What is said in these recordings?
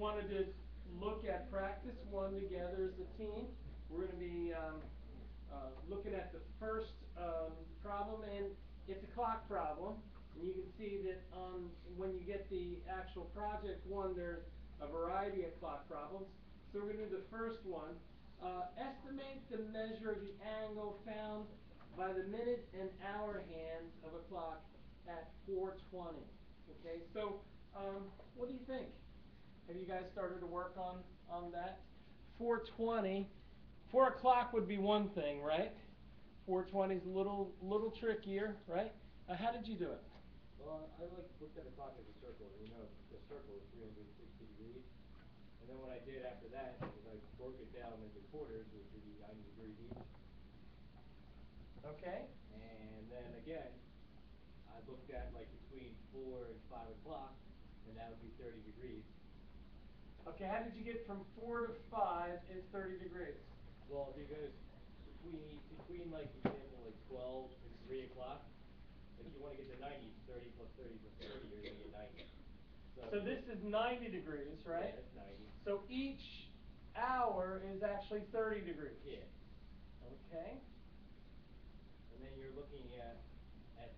wanted to look at practice one together as a team. We're going to be looking at the first problem, and it's a clock problem. And you can see that when you get the actual project one, there's a variety of clock problems. So we're going to do the first one. Estimate the measure of the angle found by the minute and hour hands of a clock at 4:20. Okay, so what do you think? Have you guys started to work on that? 4:20. 4 o'clock would be one thing, right? 4:20 is a little trickier, right? How did you do it? Well, I looked at the clock as a circle. You know, the circle is 360 degrees. And then what I did after that is I broke it down into quarters, which would be 90 degrees each. Okay. And then again, I looked at like between 4 and 5 o'clock, and that would be 30 degrees. Okay, how did you get from 4 to 5 is 30 degrees? Well, because between like the example like 12 and 3 o'clock, if you want to get to 90, 30 plus 30 plus 30, you're going to get 90. So this is 90 degrees, right? Yeah, that's 90. So each hour is actually 30 degrees. Yeah. Okay. And then you're looking at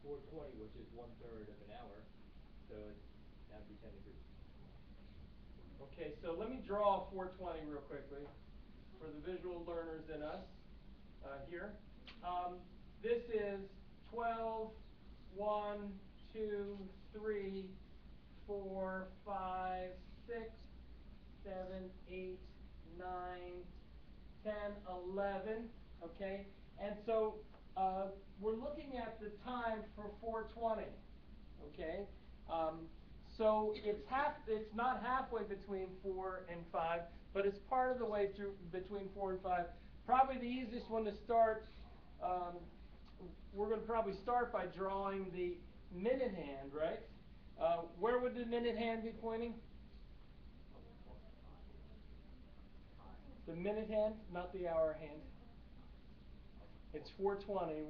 4:20, which is 1/3 of an hour, so that would be 10 degrees. Okay, so let me draw 4:20 real quickly for the visual learners in us here. This is 12, 1, 2, 3, 4, 5, 6, 7, 8, 9, 10, 11. Okay, and so we're looking at the time for 4:20. Okay, so it's not halfway between 4 and 5, but it's part of the way through between 4 and 5. Probably the easiest one to start. We're going to probably start by drawing the minute hand, right? Where would the minute hand be pointing? The minute hand, not the hour hand. It's 4:20.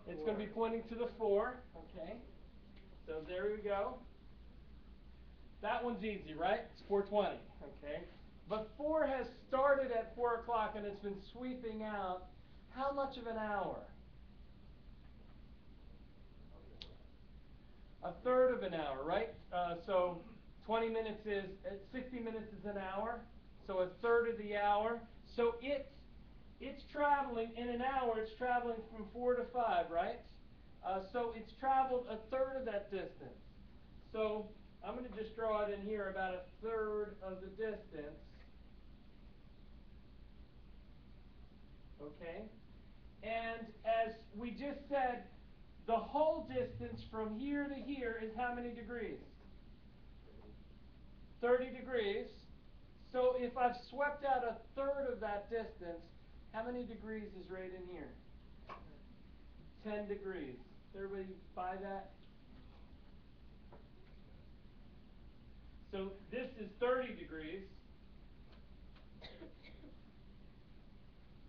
It's going to be pointing to the 4. Okay. So there we go. That one's easy, right? It's 4:20. Okay. But 4 has started at 4 o'clock and it's been sweeping out. How much of an hour? 1/3 of an hour, right? So 20 minutes is 60 minutes is an hour. So 1/3 of the hour. So it's traveling in an hour. It's traveling from 4 to 5, right? So it's traveled 1/3 of that distance. So I'm going to just draw it in here about 1/3 of the distance. Okay? And as we just said, the whole distance from here to here is how many degrees? 30 degrees. So if I've swept out 1/3 of that distance, how many degrees is right in here? 10 degrees. Does everybody buy that? So this is 30 degrees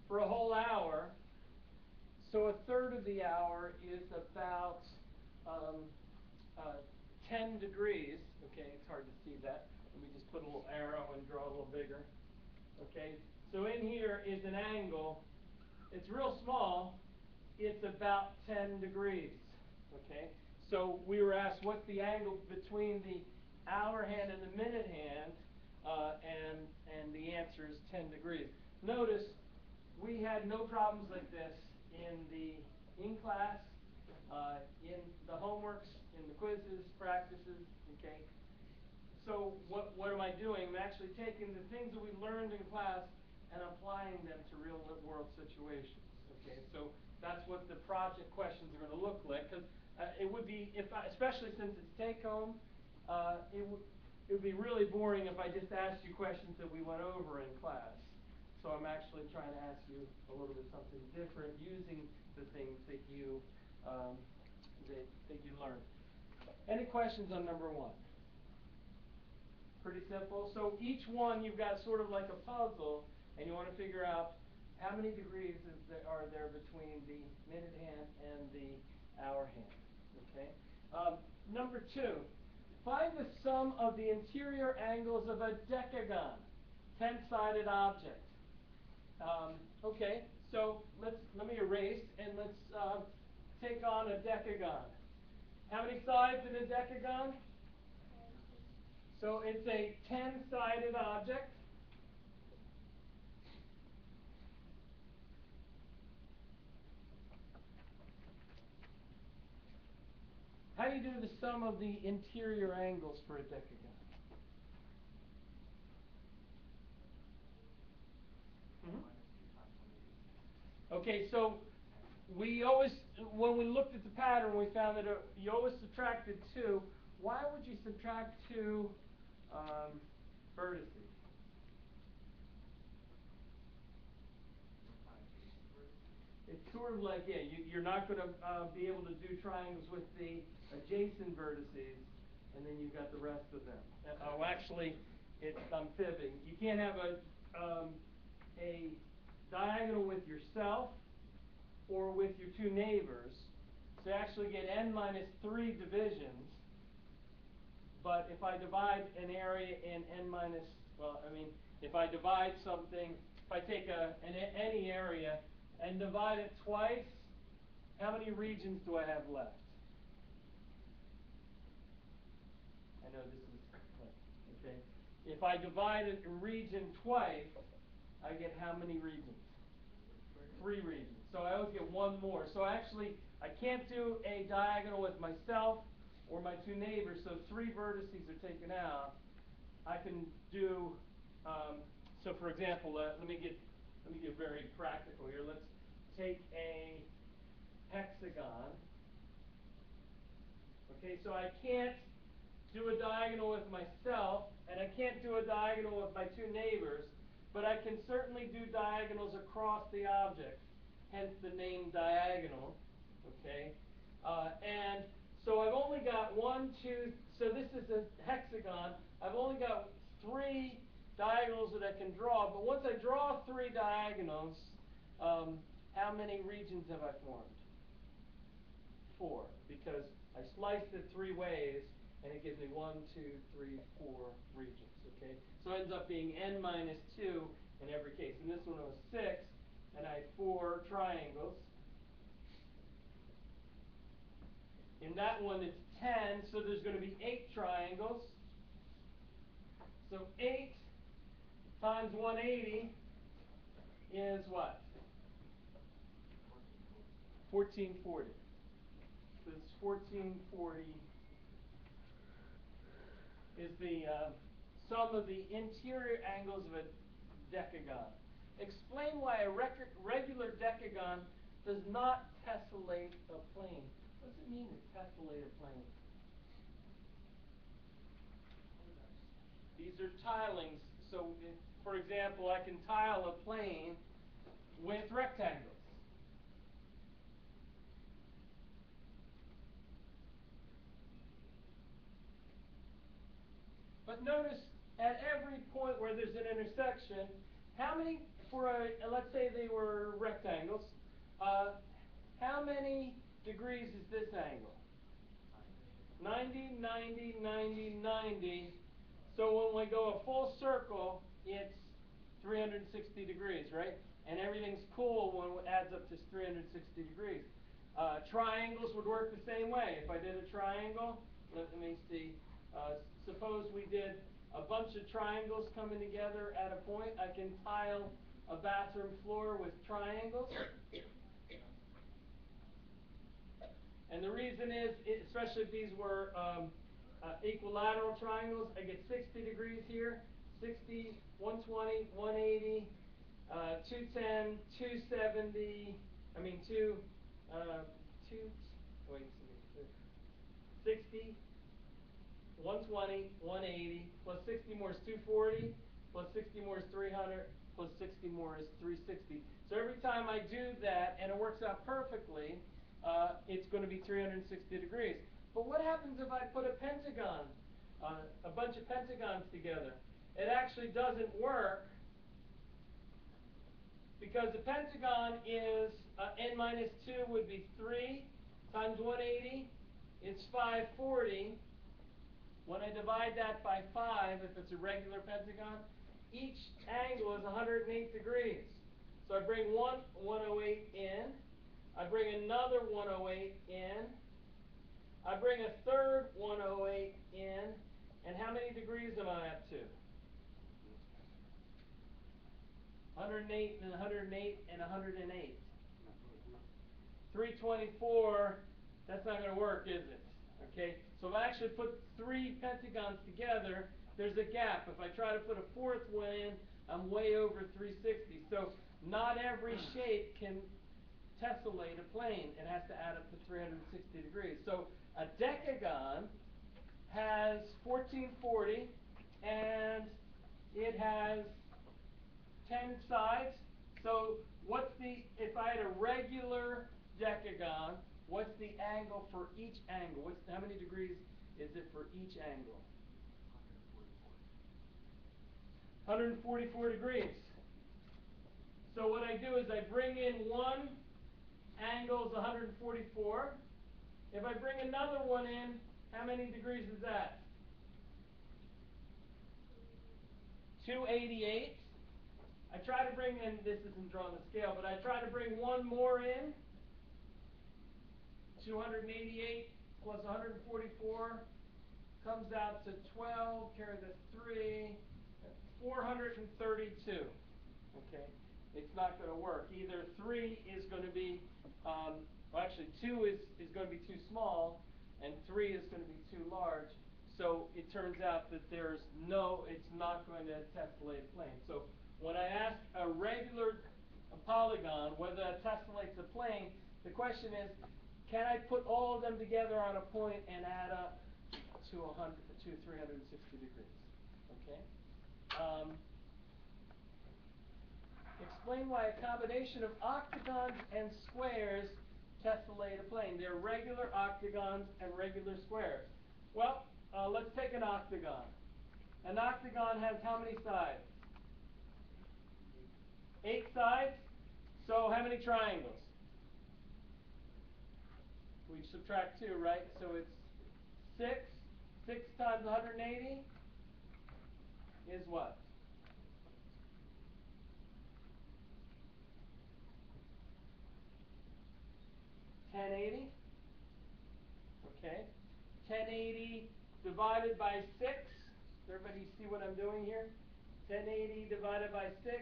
for a whole hour. So 1/3 of the hour is about 10 degrees. Okay, it's hard to see that. Let me just put a little arrow and draw a little bigger. Okay, so in here is an angle. It's real small. It's about 10 degrees. Okay, so we were asked what's the angle between the hour hand and the minute hand, and the answer is 10 degrees. Notice we had no problems like this in class, in the homeworks, in the quizzes, practices. Okay. So what am I doing? I'm actually taking the things that we learned in class and applying them to real world situations. Okay. So that's what the project questions are going to look like. Because it would be, especially since it's take home, it would be really boring if I just asked you questions that we went over in class. So I'm actually trying to ask you a little bit something different using the things that you learned. Any questions on number 1? Pretty simple. So each one you've got sort of like a puzzle, and you want to figure out how many degrees are there between the minute hand and the hour hand. Okay. Number 2. Find the sum of the interior angles of a decagon, 10-sided object. Okay, so let me erase and let's take on a decagon. How many sides in a decagon? So it's a 10-sided object. How do you do the sum of the interior angles for a decagon? Okay, so we always, when we looked at the pattern, we found that you always subtracted 2. Why would you subtract 2 vertices? It's sort of like, yeah, you're not going to be able to do triangles with the adjacent vertices, and then you've got the rest of them. Oh, actually, I'm fibbing. You can't have a diagonal with yourself or with your 2 neighbors. So you actually get n minus 3 divisions. But if I divide an area in n minus, well, I mean, if I divide something, if I take any area and divide it twice, how many regions do I have left? I know this is, okay. If I divide a region twice, I get how many regions? 3 regions. So I always get 1 more. So actually, I can't do a diagonal with myself or my 2 neighbors, so 3 vertices are taken out. I can do, so for example, let me get very practical here. Let's take a hexagon. Okay, so I can't do a diagonal with myself, and I can't do a diagonal with my 2 neighbors, but I can certainly do diagonals across the object, hence the name diagonal. Okay, and so I've only got 1, 2. So this is a hexagon. I've only got 3 diagonals that I can draw. But once I draw 3 diagonals, how many regions have I formed? 4, because I sliced it 3 ways, and it gives me 1, 2, 3, 4 regions. Okay, so it ends up being n minus 2 in every case. In this one it was 6, and I had 4 triangles. In that one it's 10, so there's going to be 8 triangles. So 8 times 180 is what? 1440. So it's 1440 is the sum of the interior angles of a decagon. Explain why a regular decagon does not tessellate a plane. What does it mean to tessellate a plane? These are tilings. So, for example, I can tile a plane with rectangles. But notice at every point where there's an intersection, how many, let's say they were rectangles, how many degrees is this angle? 90, 90, 90, 90. So when we go a full circle, it's 360 degrees, right? And everything's cool when it adds up to 360 degrees. Triangles would work the same way. If I did a triangle, let me see. Suppose we did a bunch of triangles coming together at a point. I can tile a bathroom floor with triangles. And the reason is, especially if these were equilateral triangles, I get 60 degrees here, 60, 120, 180, 210, 270, I mean 60, 120, 180, plus 60 more is 240, plus 60 more is 300, plus 60 more is 360. So every time I do that, and it works out perfectly, it's going to be 360 degrees. But what happens if I put a pentagon, a bunch of pentagons together? It actually doesn't work, because the pentagon is n minus 2 would be 3 times 180. It's 540. When I divide that by 5, if it's a regular pentagon, each angle is 108 degrees. So I bring one 108 in, I bring another 108 in, I bring a third 108 in, and how many degrees am I up to? 108 and 108 and 108. 324, that's not going to work, is it? Okay, so if I actually put 3 pentagons together, there's a gap. If I try to put a 4th one in, I'm way over 360. So not every shape can tessellate a plane. It has to add up to 360 degrees. So a decagon has 1440, and it has 10 sides. So what's the, if I had a regular decagon, what's the angle for each angle? How many degrees is it for each angle? 144 degrees. So what I do is I bring in one angle is 144. If I bring another one in, how many degrees is that? 288. I try to bring in, this isn't drawn to scale, but I try to bring one more in. 288 plus 144 comes out to 12, carry the 3, 432. Okay, it's not going to work. Either 3 is going to be, well actually 2 is going to be too small, and 3 is going to be too large. So it turns out that there's no, it's not going to tessellate a plane. So when I ask a regular polygon whether that tessellates a plane, the question is, can I put all of them together on a point and add up to 360 degrees? Okay. Explain why a combination of octagons and squares tessellate a plane. They're regular octagons and regular squares. Well, let's take an octagon. An octagon has how many sides? 8 sides. So how many triangles? We subtract 2, right? So it's 6. 6 times 180 is what? 1080. Okay. 1080 divided by 6. Does everybody see what I'm doing here? 1080 divided by 6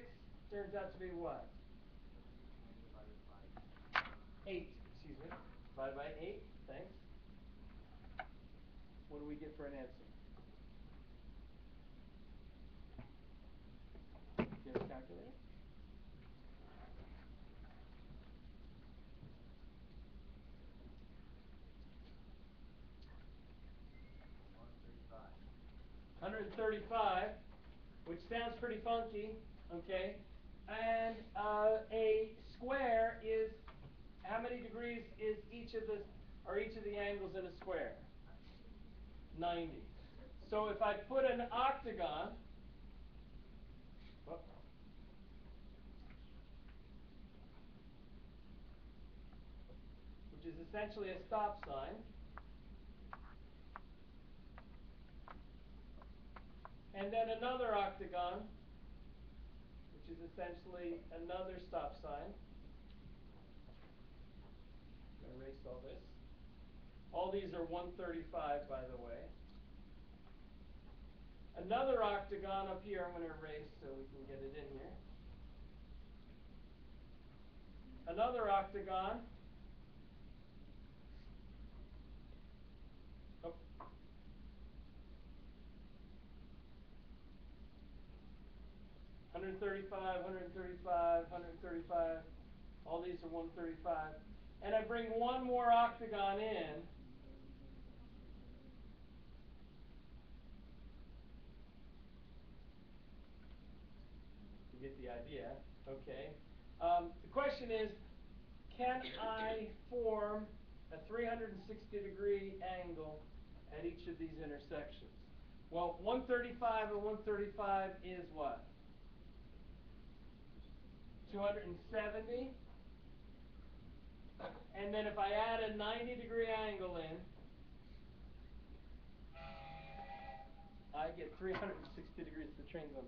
turns out to be what? 8, excuse me. Divided by 8, thanks. What do we get for an answer? Do you have a calculator? $135, which sounds pretty funky, okay? And a square is, how many degrees is each of the angles in a square? 90. So if I put an octagon, which is essentially a stop sign, and then another octagon, which is essentially another stop sign. I'm going to erase all this. All these are 135, by the way. Another octagon up here, I'm going to erase so we can get it in here. Another octagon. Oh. $135, $135, $135. All these are 135. And I bring one more octagon in. You get the idea. Okay. The question is, can I form a 360-degree angle at each of these intersections? Well, 135 and 135 is what? 270. And then if I add a 90-degree angle in, I get 360 degrees. The train's on.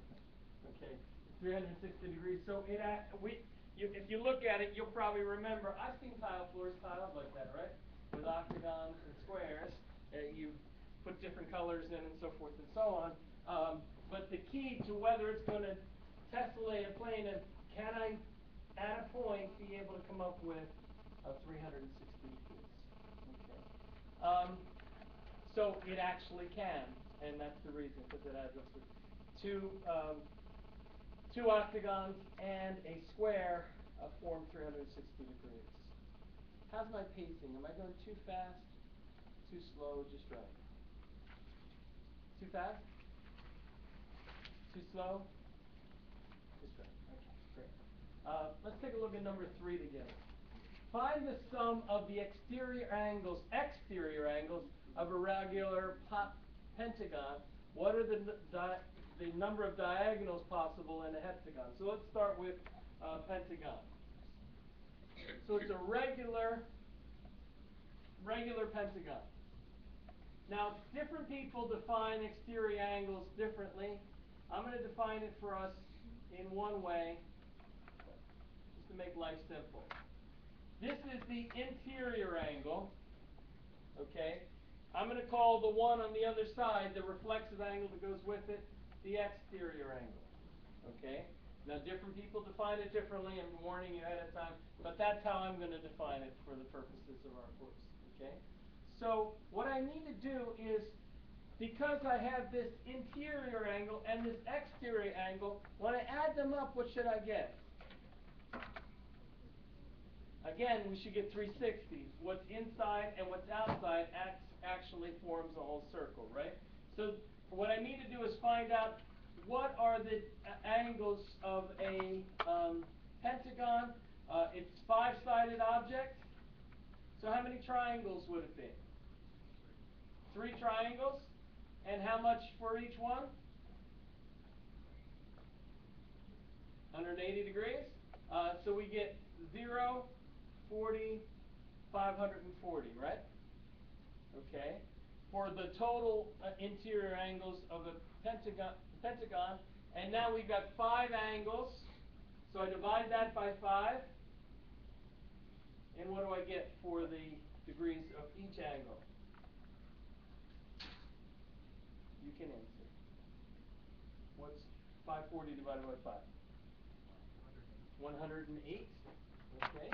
Okay, 360 degrees. So if you look at it, you'll probably remember. I've seen tile floors tiled like that, right? With octagons and squares. You put different colors in and so forth and so on. But the key to whether it's going to tessellate a plane is, can I, at a point, be able to come up with 360 degrees? Okay. So it actually can, and that's the reason, because it adds up to two octagons and a square form 360 degrees. How's my pacing? Am I going too fast? Too slow? Just right? Too fast? Too slow? Just right. Okay, great. Let's take a look at number 3 together. Find the sum of the exterior angles of a regular pentagon. What are the number of diagonals possible in a heptagon? So let's start with pentagon. So it's a regular pentagon. Now, different people define exterior angles differently. I'm going to define it for us in one way, just to make life simple. This is the interior angle, okay? I'm going to call the one on the other side, the reflexive angle that goes with it, the exterior angle, okay? Now, different people define it differently. I'm warning you ahead of time, but that's how I'm going to define it for the purposes of our course, okay? So what I need to do is, because I have this interior angle and this exterior angle, when I add them up, what should I get? Again, we should get 360. What's inside and what's outside actually forms a whole circle, right? So what I need to do is find out what are the angles of a pentagon. It's a 5-sided object. So how many triangles would it be? 3 triangles. And how much for each one? 180 degrees. So we get 0, 40, 540, right? Okay. For the total interior angles of a pentagon, and now we've got 5 angles. So I divide that by 5. And what do I get for the degrees of each angle? You can answer. What's 540 divided by 5? 108. Okay.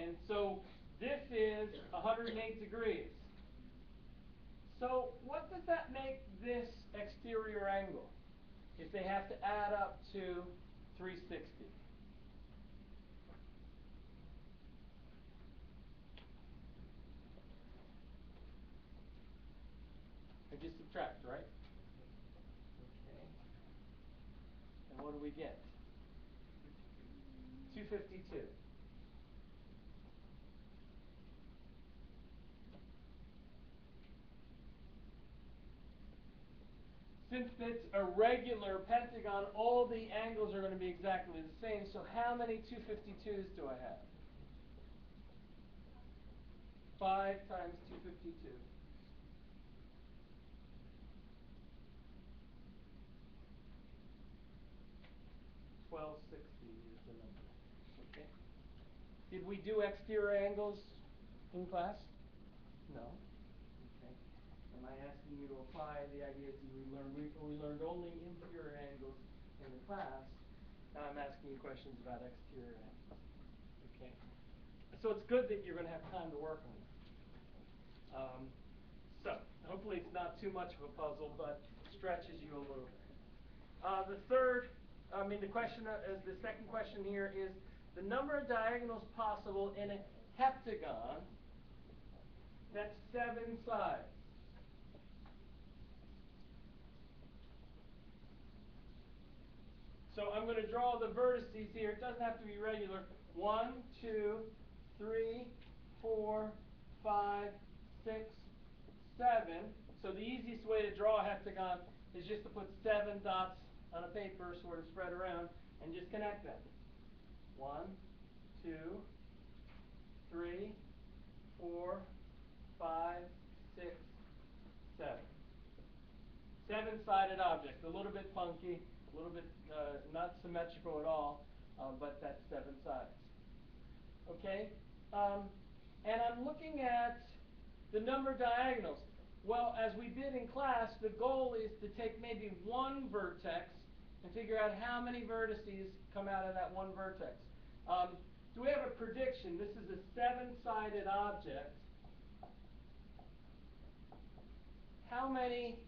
And so this is 108 degrees. So what does that make this exterior angle if they have to add up to 360? I just subtract, right? Okay. And what do we get? 252. Since it's a regular pentagon, all the angles are going to be exactly the same. So how many 252s do I have? 5 times 252. 1260 is the number. Okay. Did we do exterior angles in class? No. Okay. Am I asking you to apply the ideas we learned? We learned only interior angles in the class. Now I'm asking you questions about exterior angles. Okay. So it's good that you're going to have time to work on it. So hopefully it's not too much of a puzzle, but stretches you a little bit. The second question here is the number of diagonals possible in a heptagon that's 7 sides. So I'm going to draw the vertices here. It doesn't have to be regular. 1, 2, 3, 4, 5, 6, 7. So the easiest way to draw a heptagon is just to put 7 dots on a paper, sort of spread around, and just connect them. 1, 2, 3, 4, 5, 6, 7. 7 seven-sided object, a little bit funky, a little bit not symmetrical at all, but that's 7 sides. Okay? And I'm looking at the number of diagonals. Well, as we did in class, the goal is to take maybe one vertex and figure out how many vertices come out of that one vertex. Do we have a prediction? This is a seven-sided object. How many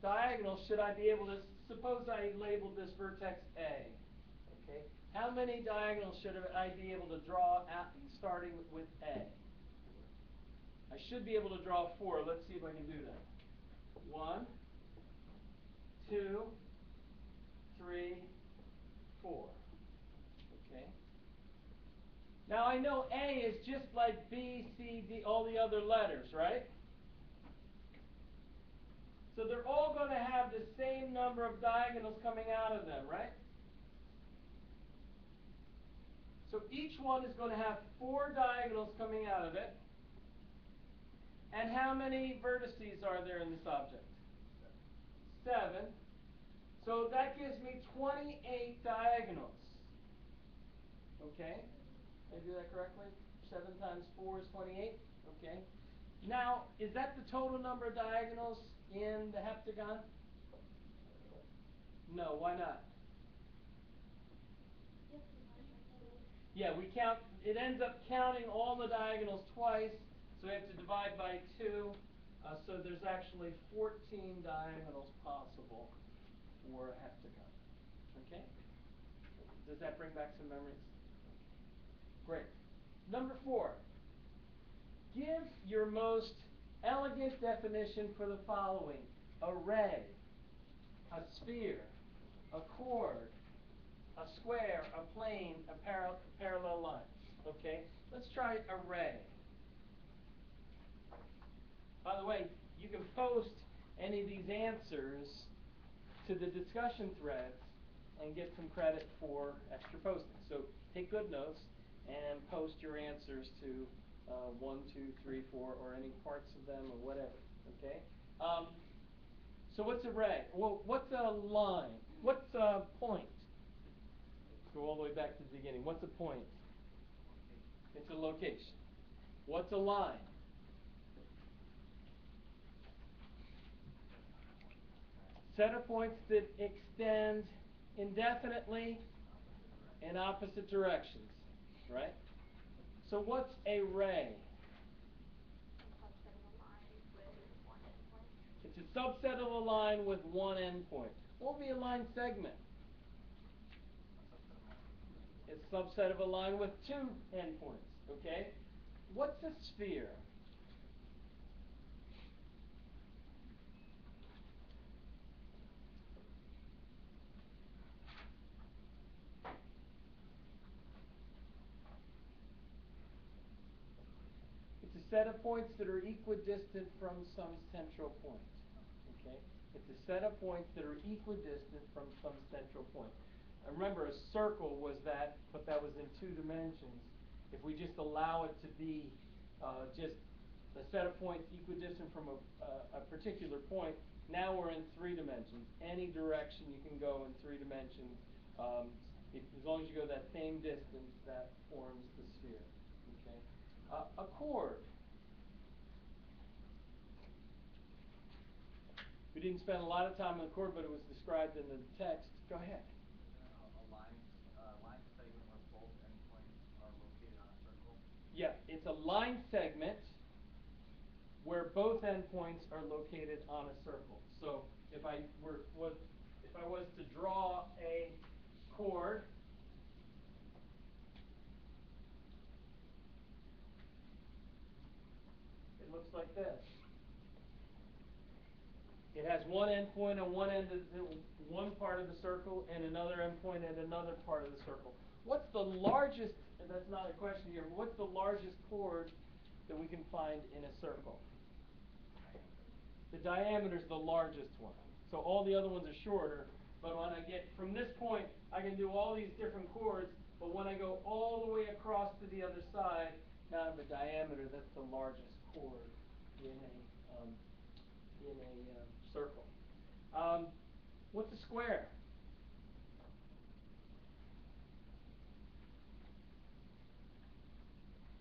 diagonals should I be able to, suppose I labeled this vertex A. Okay? How many diagonals should I be able to draw out starting with A? I should be able to draw 4. Let's see if I can do that. 1, 2, 3, 4. Okay? Now I know A is just like B, C, D, all the other letters, right? So they're all going to have the same number of diagonals coming out of them, right? So each one is going to have 4 diagonals coming out of it. And how many vertices are there in this object? 7. So that gives me 28 diagonals. Okay? Did I do that correctly? 7 times 4 is 28. Okay. Now, is that the total number of diagonals in the heptagon? No, why not? Yeah, we count, it ends up counting all the diagonals twice, so we have to divide by 2. So there's actually 14 diagonals possible for a heptagon. Okay? Does that bring back some memories? Great. Number 4. Give your most elegant definition for the following: a ray, a sphere, a chord, a square, a plane, a parallel line. Okay? Let's try a ray. By the way, you can post any of these answers to the discussion threads and get some credit for extra posting. So take good notes and post your answers to 1, 2, 3, 4, or any parts of them or whatever. Okay? So what's a ray? Well, what's a line? What's a point? Let's go all the way back to the beginning. What's a point? It's a location. What's a line? Set of points that extend indefinitely in opposite directions, right? So what's a ray? It's a subset of a line with one endpoint. What would be a line segment? It's a subset of a line with 2 endpoints, okay? What's a sphere? It's a set of points that are equidistant from some central point. Okay? It's a set of points that are equidistant from some central point. And remember, a circle was that, but that was in 2 dimensions. If we just allow it to be just a set of points equidistant from a particular point, now we're in 3 dimensions. Any direction you can go in 3 dimensions, as long as you go that same distance, that forms the sphere. Okay? A chord. We didn't spend a lot of time on the chord, but it was described in the text. Go ahead. A line segment where both endpoints are located on a circle? Yeah, it's a line segment where both endpoints are located on a circle. So if I was to draw a chord, it looks like this. It has one endpoint on one end of one part of the circle and another endpoint at another part of the circle. What's the largest, and that's not a question here, but what's the largest chord that we can find in a circle? The diameter is the largest one. So all the other ones are shorter, but when I get from this point, I can do all these different chords, but when I go all the way across to the other side, now I have a diameter, that's the largest chord in a circle. What's a square?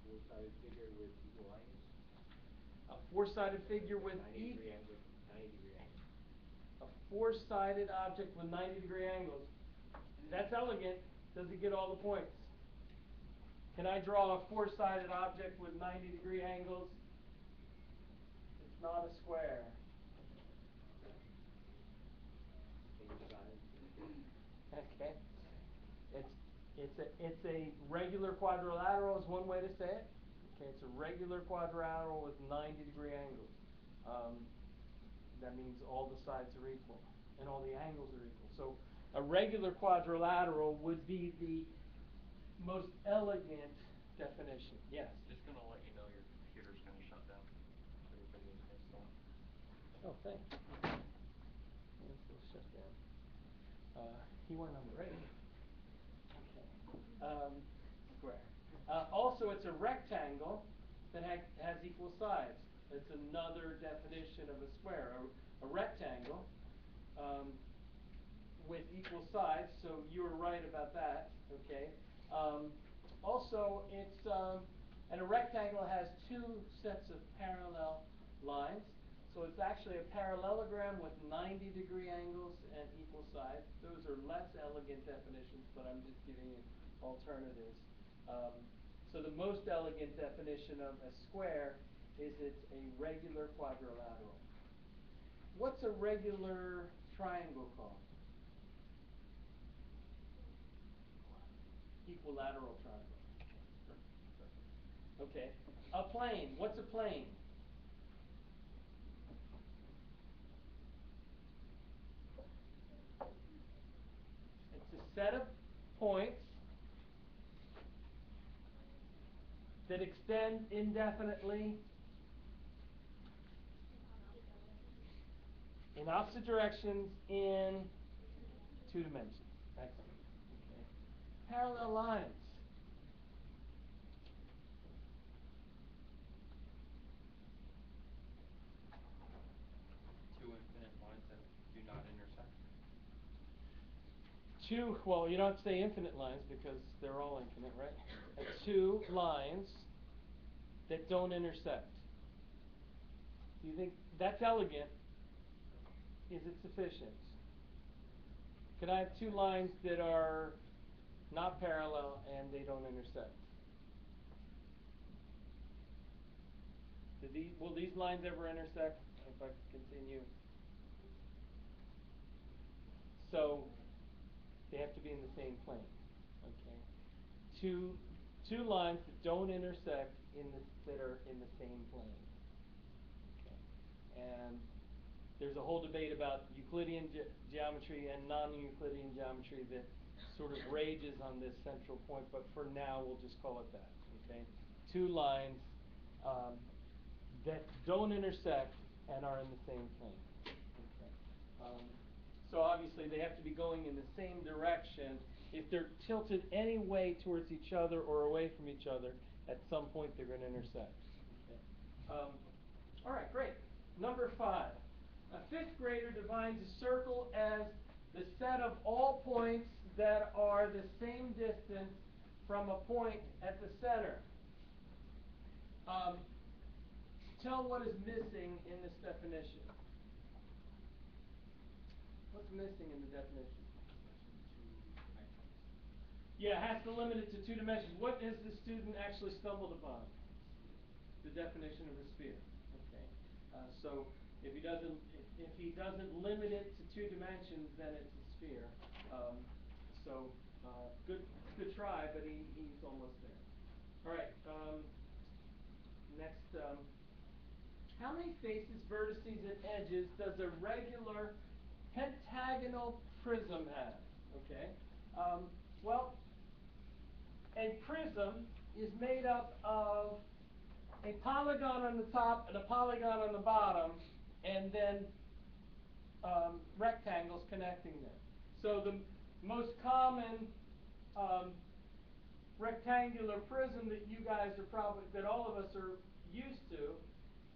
Four-sided figure with equal angles. A four-sided figure with 90-degree angle. 90-degree angle. a four-sided object with 90-degree angles. That's elegant. Does it get all the points? Can I draw a four-sided object with 90-degree angles? It's not a square. Okay. It's a regular quadrilateral is one way to say it. Okay, it's a regular quadrilateral with 90-degree angles. That means all the sides are equal and all the angles are equal. So a regular quadrilateral would be the most elegant definition. Yes. Just going to let you know your computer's going to shut down. So your video's going to stop. Oh, thanks. Let's shut down. He went on break. Okay. Square. Also, it's a rectangle that has equal sides. It's another definition of a square. A rectangle with equal sides. So you were right about that. Okay. Also, it's and a rectangle has two sets of parallel lines. So it's actually a parallelogram with 90-degree angles and equal sides. Those are less elegant definitions, but I'm just giving you alternatives. So the most elegant definition of a square is it's a regular quadrilateral. What's a regular triangle called? Equilateral triangle. Okay. A plane. What's a plane? It's a set of points that extend indefinitely in opposite directions in two dimensions. Excellent. Okay. Parallel lines. Two infinite lines that do not intersect. Well, you don't say infinite lines because they're all infinite, right? Two lines that don't intersect. Do you think that's elegant? Is it sufficient? Could I have two lines that are not parallel and they don't intersect? Will these lines ever intersect? If I continue. So they have to be in the same plane. Okay. Two lines that don't intersect that are in the same plane. Okay. And there's a whole debate about Euclidean geometry and non-Euclidean geometry that sort of rages on this central point, but for now we'll just call it that. Okay. Two lines that don't intersect and are in the same plane. Okay. So obviously they have to be going in the same direction. If they're tilted any way towards each other or away from each other, at some point they're going to intersect. Okay. All right, great. Number 5. A fifth grader defines a circle as the set of all points that are the same distance from a point at the center. Tell what is missing in this definition. What's missing in the definition? Yeah, it has to limit it to 2 dimensions. What has the student actually stumbled upon? The definition of a sphere. Okay. So if he doesn't limit it to 2 dimensions, then it's a sphere. Good try, but he's almost there. All right. Next. How many faces, vertices, and edges does a regular pentagonal prism have? Okay. Well, a prism is made up of a polygon on the top and a polygon on the bottom, and then rectangles connecting them. So the most common rectangular prism that you guys are that all of us are used to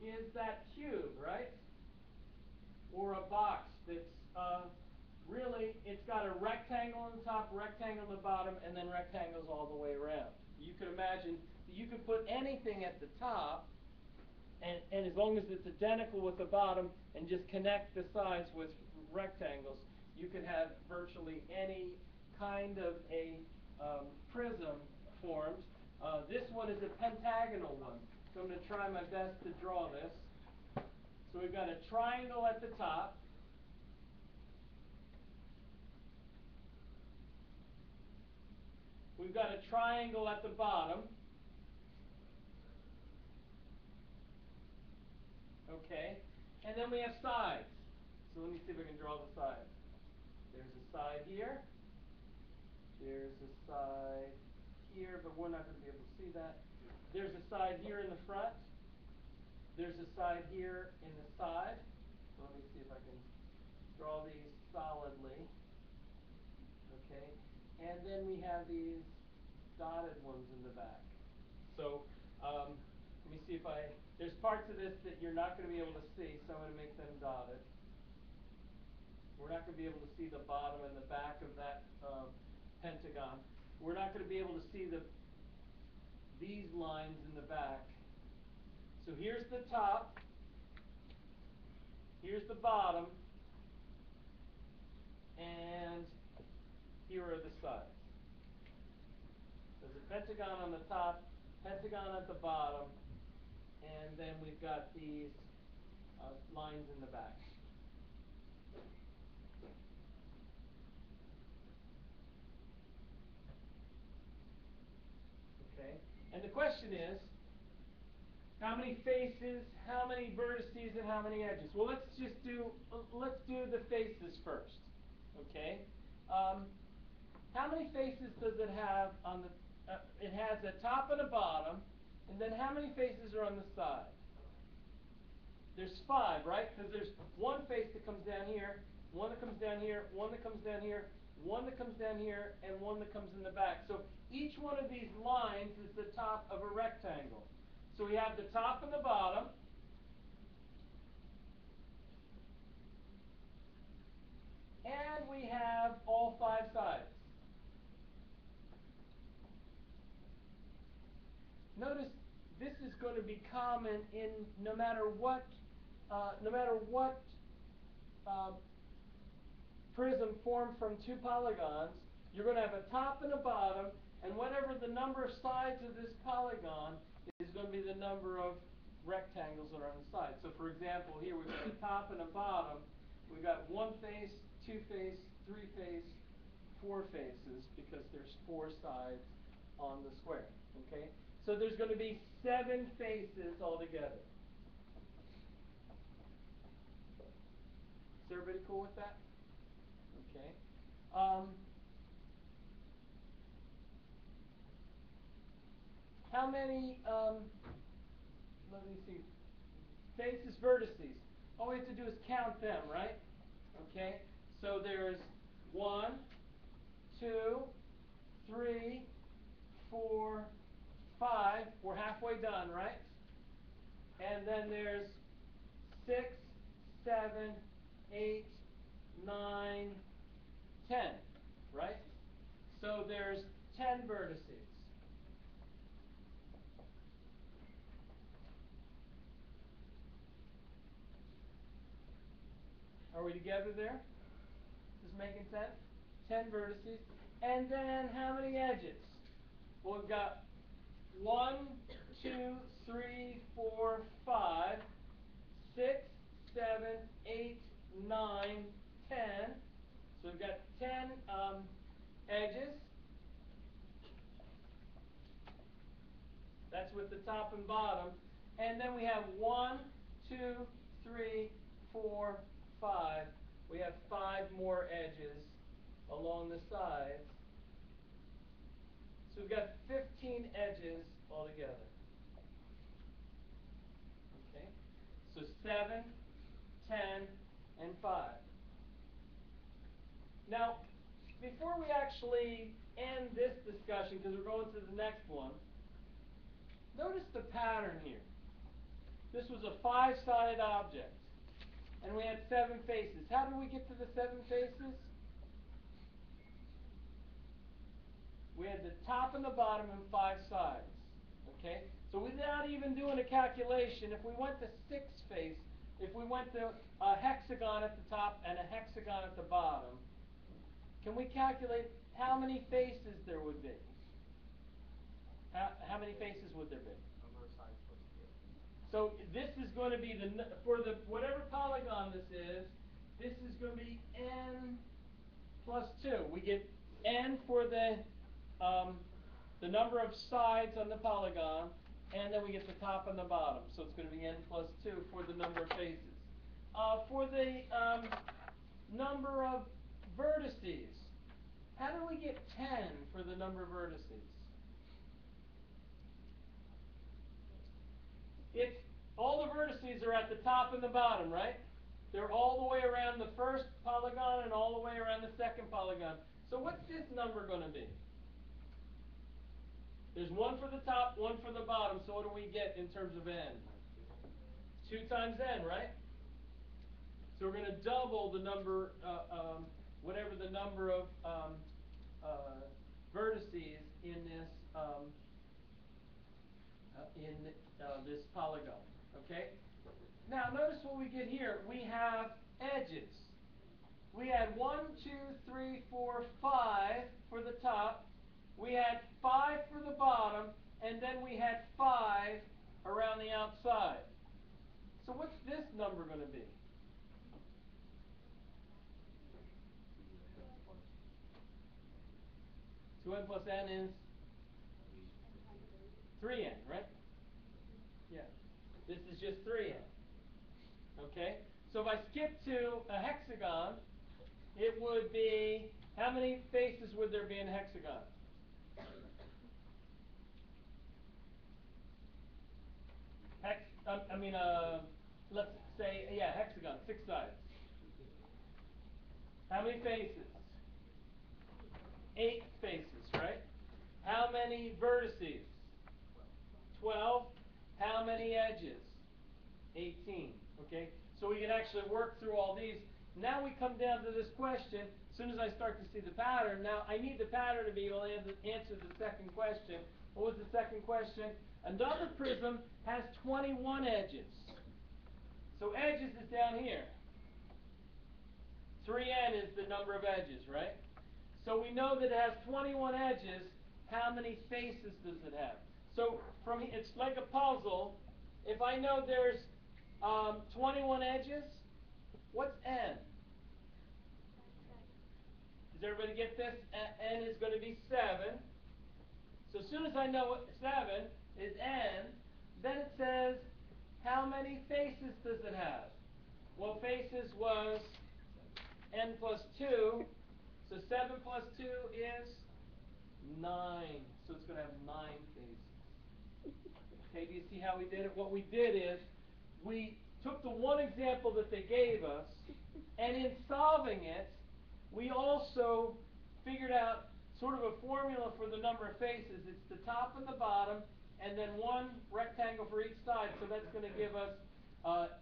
is that cube, right? Or a box that's really, it's got a rectangle on the top, rectangle on the bottom, and then rectangles all the way around. You could imagine that you could put anything at the top, and as long as it's identical with the bottom, and just connect the sides with rectangles, you could have virtually any kind of a prism formed. This one is a pentagonal one, so I'm going to try my best to draw this. So we've got a triangle at the top. We've got a triangle at the bottom. Okay, and then we have sides. So let me see if I can draw the sides. There's a side here. There's a side here, but we're not going to be able to see that. There's a side here in the front. There's a side here in the side. So let me see if I can draw these solidly. Okay, and then we have these dotted ones in the back. So let me see if there's parts of this that you're not going to be able to see, so I'm going to make them dotted. We're not going to be able to see the bottom and the back of that pentagon. We're not going to be able to see these lines in the back. So here's the top. Here's the bottom. And here are the sides. There's a pentagon on the top, pentagon at the bottom, and then we've got these lines in the back. Okay, and the question is, how many faces, how many vertices, and how many edges? Well, let's do the faces first. Okay, how many faces does it have on the? It has a top and a bottom, and then how many faces are on the side? There's 5, right? Because there's one face that comes down here, one that comes down here, one that comes down here, one that comes down here, and one that comes in the back. So each one of these lines is the top of a rectangle. So we have the top and the bottom. And we have all 5 sides. Notice this is going to be common in no matter what prism formed from 2 polygons. You're going to have a top and a bottom, and whatever the number of sides of this polygon is going to be the number of rectangles that are on the side. So for example, here we've got a top and a bottom. We've got 1 face, 2 face, 3 face, 4 faces, because there's 4 sides on the square. Okay? So there's going to be 7 faces altogether. Is everybody cool with that? Okay. How many, let me see, faces, vertices? All we have to do is count them, right? Okay. So there's 1, 2, 3, 4, 5. We're halfway done, right? And then there's 6, 7, 8, 9, 10, right? So there's 10 vertices. Are we together there? Is this making sense? 10 vertices. And then how many edges? Well, we've got 1, 2, 3, 4, 5, 6, 7, 8, 9, 10. So we've got 10 edges. That's with the top and bottom. And then we have 1, 2, 3, 4, 5. We have 5 more edges along the sides. So we've got 15 edges altogether. Okay? So 7, 10, and 5. Now, before we actually end this discussion, because we're going to the next one, notice the pattern here. This was a 5-sided object. and we had 7 faces. How did we get to the 7 faces? We had the top and the bottom and 5 sides. Okay? So without even doing a calculation, if we went to 6 face, if we went to a hexagon at the top and a hexagon at the bottom, can we calculate how many faces there would be? How many faces would there be? Number of sides plus 2. So this is going to be for the whatever polygon this is going to be n plus 2. We get n for the number of sides on the polygon, and then we get the top and the bottom. So it's going to be n plus 2 for the number of faces. For the number of vertices, how do we get 10 for the number of vertices? It's all the vertices are at the top and the bottom, right? They're all the way around the first polygon and all the way around the second polygon. So what's this number going to be? There's one for the top, one for the bottom. So what do we get in terms of n? 2 times n, right? So we're going to double the number, whatever the number of vertices in this polygon. Okay? Now notice what we get here. We have edges. We had 1, 2, 3, 4, 5 for the top. We had 5 for the bottom, and then we had 5 around the outside. So what's this number going to be? 2n plus n is 3n, right? Yeah. This is just 3n. Okay? So if I skip to a hexagon, it would be, how many faces would there be in a hexagon? Let's say, yeah, hexagon, 6 sides. How many faces? 8 faces, right? How many vertices? 12. How many edges? 18. Okay? So we can actually work through all these. Now we come down to this question. As soon as I start to see the pattern, now I need the pattern to be able to answer the second question. What was the second question? Another prism has 21 edges. So edges is down here. 3n is the number of edges, right? So we know that it has 21 edges. How many faces does it have? So it's like a puzzle. If I know there's 21 edges, what's n? Does everybody get this? N is going to be 7. So as soon as I know what 7 is n, then it says, how many faces does it have? Well, faces was n plus 2. So 7 plus 2 is 9. So it's going to have 9 faces. Okay, do you see how we did it? What we did is we took the one example that they gave us, and in solving it, we also figured out sort of a formula for the number of faces. It's the top and the bottom, and then one rectangle for each side. So that's going to give us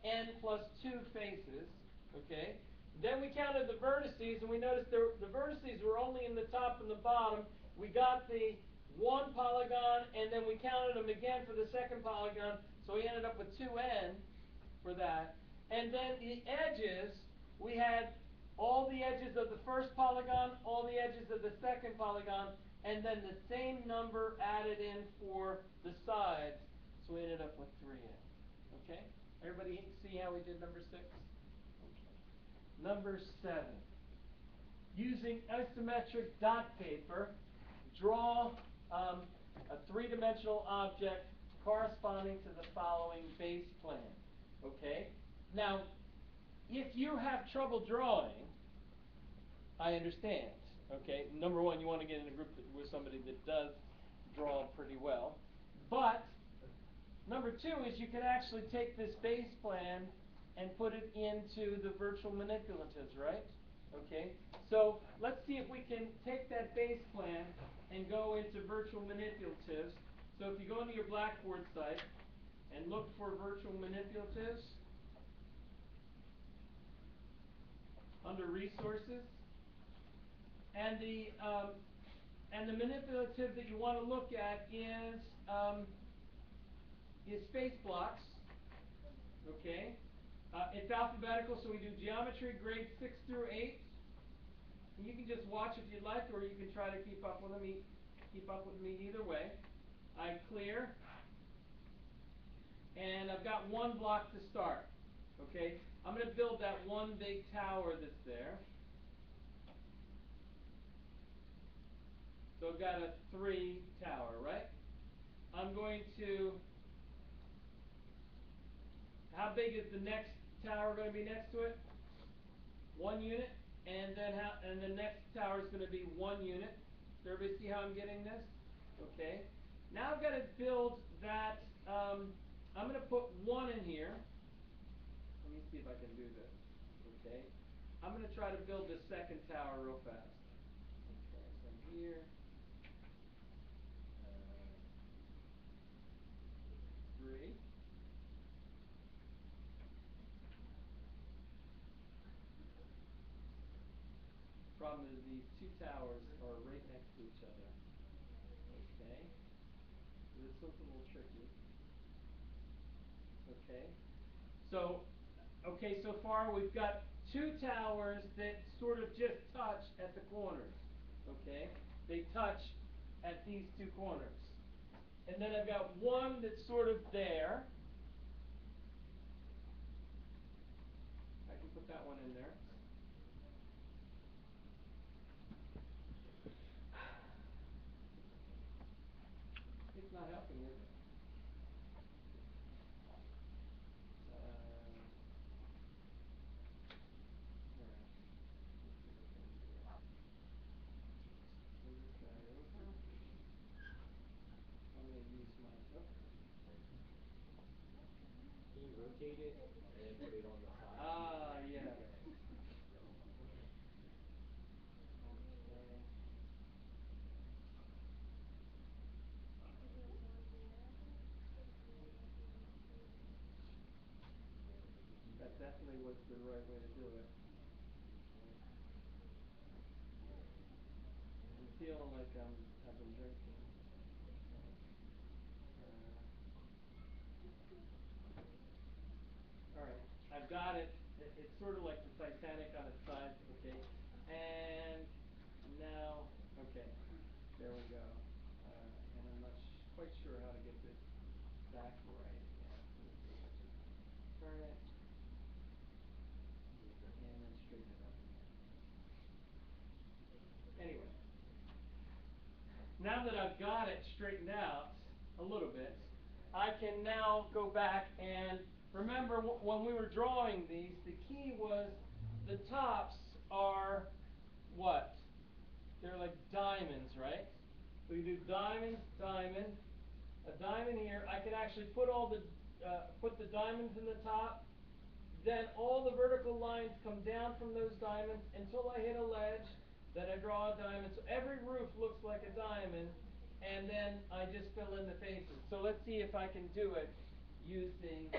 n plus 2 faces. Okay. Then we counted the vertices, and we noticed the vertices were only in the top and the bottom. We got the one polygon, and then we counted them again for the second polygon, so we ended up with 2n for that. And then the edges, we had all the edges of the first polygon, all the edges of the second polygon, and then the same number added in for the sides, so we ended up with 3n. Okay? Everybody see how we did number 6? Number 7. Using isometric dot paper, draw a 3-dimensional object corresponding to the following base plan. Okay? Now, if you have trouble drawing, I understand. Okay? Number 1, you want to get in a group with somebody that does draw pretty well. But number 2 is you can actually take this base plan and put it into the virtual manipulatives, right? Okay, so let's see if we can take that base plan and go into virtual manipulatives. So if you go into your Blackboard site and look for virtual manipulatives, under resources. And the manipulative that you want to look at is space blocks. Okay, it's alphabetical, so we do geometry grades 6 through 8. And you can just watch if you'd like, or you can try to keep up with me. Either way. I clear, and I've got one block to start. Okay, I'm going to build that one big tower that's there. So I've got a 3 tower, right? I'm going to. How big is the next tower going to be next to it? 1 unit, and the next tower is going to be 1 unit. Does everybody see how I'm getting this? Okay. Now I've got to build that. I'm going to put 1 in here. Let me see if I can do this. Okay. I'm going to try to build the second tower real fast. Okay, so I'm here. 3. Problem is these 2 towers are right next to each other. Okay. This one's a little tricky. Okay. So far we've got 2 towers that sort of just touch at the corners. Okay. They touch at these 2 corners. And then I've got 1 that's sort of there. I can put that one in there. It's not helping, is it? Can you rotate it and then put it on the side? Ah, yes. That definitely was the right way to do it. I'm feeling like I've been drinking. All right, I've got it. It's sort of like the Titanic on its side. Okay, and now, okay, there we go. And I'm not quite sure how to get this back right again. Turn it. And then straighten it up again. Anyway, now that I've got it straightened out a little bit, I can now go back and remember when we were drawing these, the key was the tops are what? They're like diamonds, right? So you do diamond, diamond, a diamond here. I can actually put put the diamonds in the top. Then all the vertical lines come down from those diamonds until I hit a ledge. Then I draw a diamond. So every roof looks like a diamond. And then I just fill in the faces. So let's see if I can do it using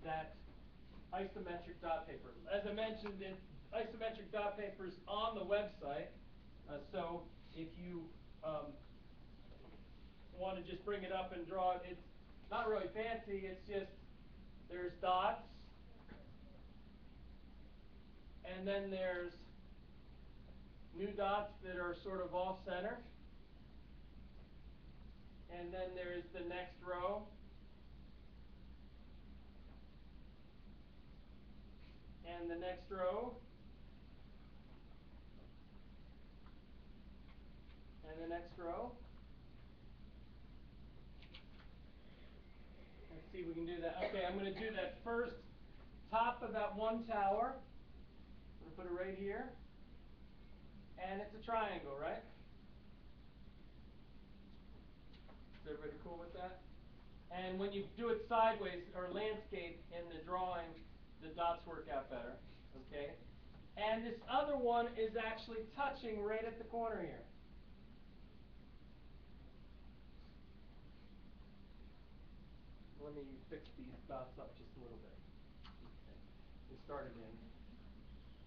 that isometric dot paper. As I mentioned, isometric dot paper is on the website. So if you want to just bring it up and draw it, it's not really fancy. It's just there's dots, and then there's new dots that are sort of off center, and then there's the next row, and the next row, and the next row. Let's see if we can do that. Okay, I'm going to do that first top of that 1 tower. I'm going to put it right here. And it's a triangle, right? Is everybody cool with that? And when you do it sideways or landscape in the drawing, the dots work out better. Okay? And this other one is actually touching right at the corner here. Let me fix these dots up just a little bit. and start again.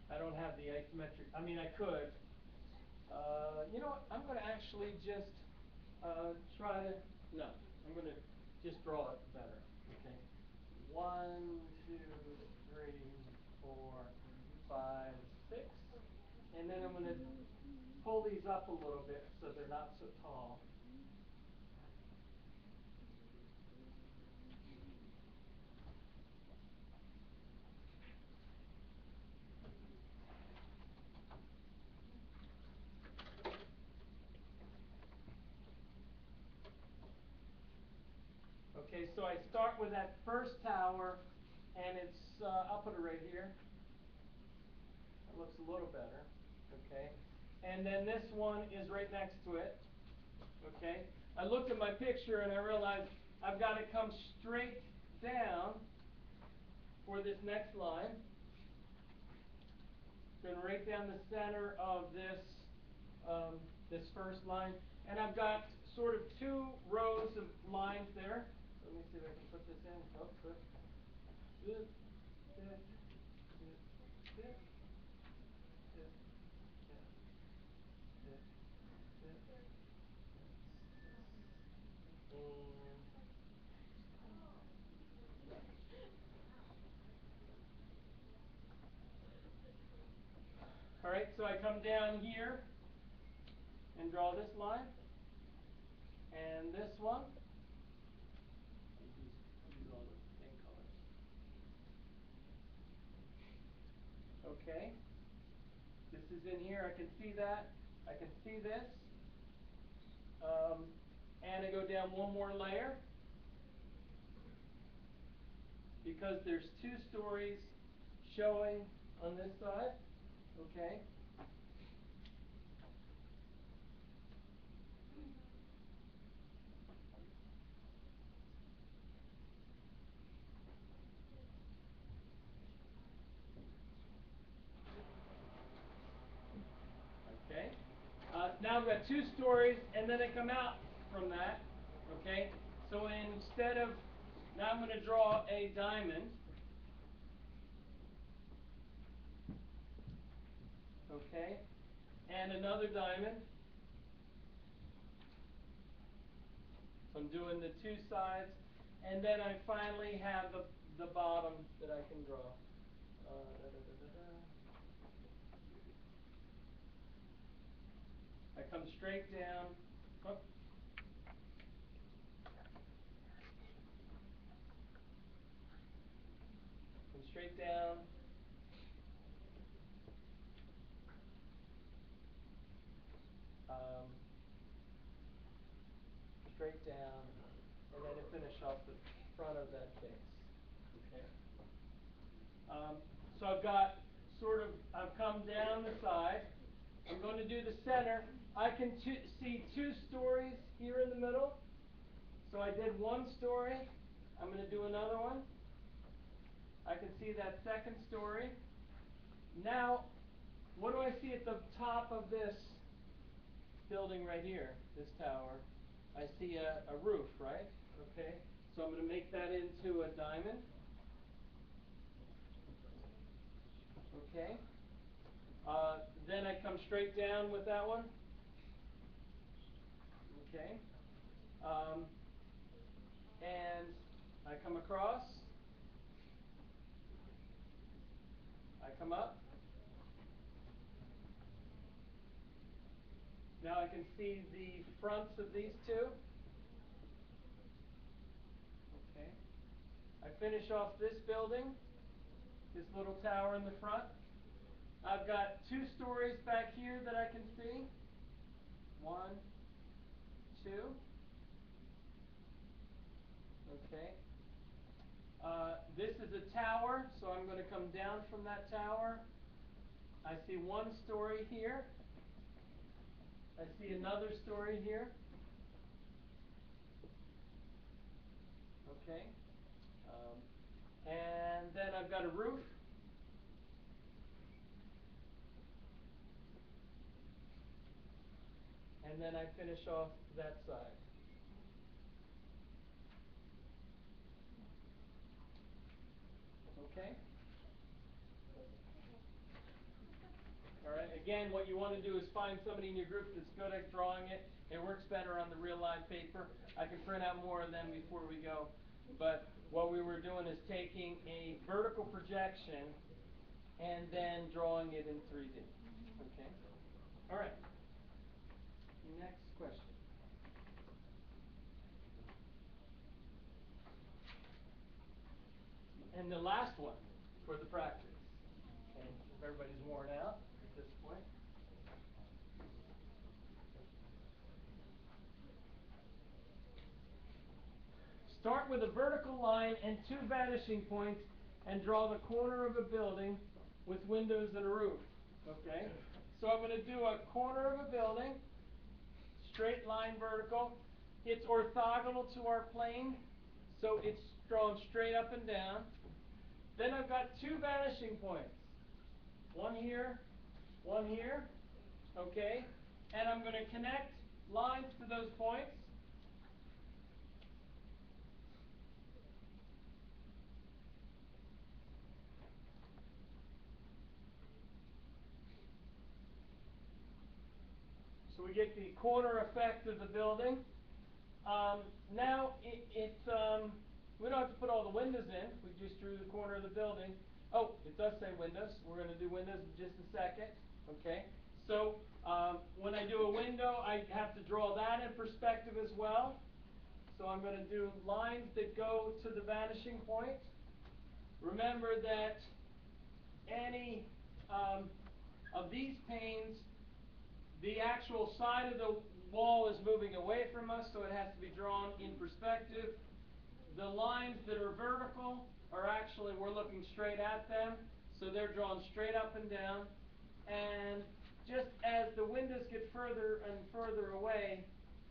I don't have the isometric, I mean I could. You know what, I'm going to actually just try to, no, I'm going to just draw it better, okay? 1, 2, 3, 4, 5, 6, and then I'm going to pull these up a little bit so they're not so tall. Okay, so I start with that first tower, and it's, I'll put it right here. It looks a little better, okay? And then this one is right next to it, okay? I looked at my picture and I realized I've got to come straight down for this next line. Then right down the center of this, this first line. And I've got sort of 2 rows of lines there. Let me see if I can put this in. Oh, good. Good. Good. Good. Good. Good. Good. Good. All right, so I come down here and draw this line and this one. Use all the same colors. Okay. This is in here. I can see that. I can see this. And I go down one more layer because there's 2 stories showing on this side. Okay. Okay. Now I've got 2 stories, and then I come out from that. Okay. So instead of, now I'm going to draw a diamond. Okay. And another diamond. So I'm doing the 2 sides, and then I finally have the bottom that I can draw. I come straight down. Oh. Come straight down. Straight down, and then I finish off the front of that face. Okay. So I've got sort of, I've come down the side. I'm going to do the center. I can see 2 stories here in the middle. So I did 1 story. I'm going to do another one. I can see that second story. Now, what do I see at the top of this building right here, this tower? I see a roof, right? Okay. So I'm going to make that into a diamond. Okay. Then I come straight down with that one. Okay. And I come across. I come up. Now I can see the fronts of these 2. Okay. I finish off this building, this little tower in the front. I've got 2 stories back here that I can see. 1, 2. Okay. This is a tower, so I'm going to come down from that tower. I see 1 story here. I see another story here. Okay. And then I've got a roof. And then I finish off that side. Okay? All right. Again, what you want to do is find somebody in your group that's good at drawing it. It works better on the real live paper. I can print out more of them before we go. But what we were doing is taking a vertical projection and then drawing it in 3D. Okay? All right. Next question. And the last one for the practice. Okay, if everybody's worn out at this point. Start with a vertical line and two vanishing points and draw the corner of a building with windows and a roof. Okay? So I'm going to do a corner of a building, straight line vertical. It's orthogonal to our plane, so it's drawn straight up and down. Then I've got two vanishing points. One here, okay? And I'm going to connect lines to those points. So we get the corner effect of the building. Now, we don't have to put all the windows in. We just drew the corner of the building. Oh, it does say windows. We're going to do windows in just a second. Okay. So when I do a window, I have to draw that in perspective as well. So I'm going to do lines that go to the vanishing point. Remember that any of these panes, the actual side of the wall is moving away from us, so it has to be drawn in perspective. The lines that are vertical are actually, we're looking straight at them, so they're drawn straight up and down. And just as the windows get further and further away,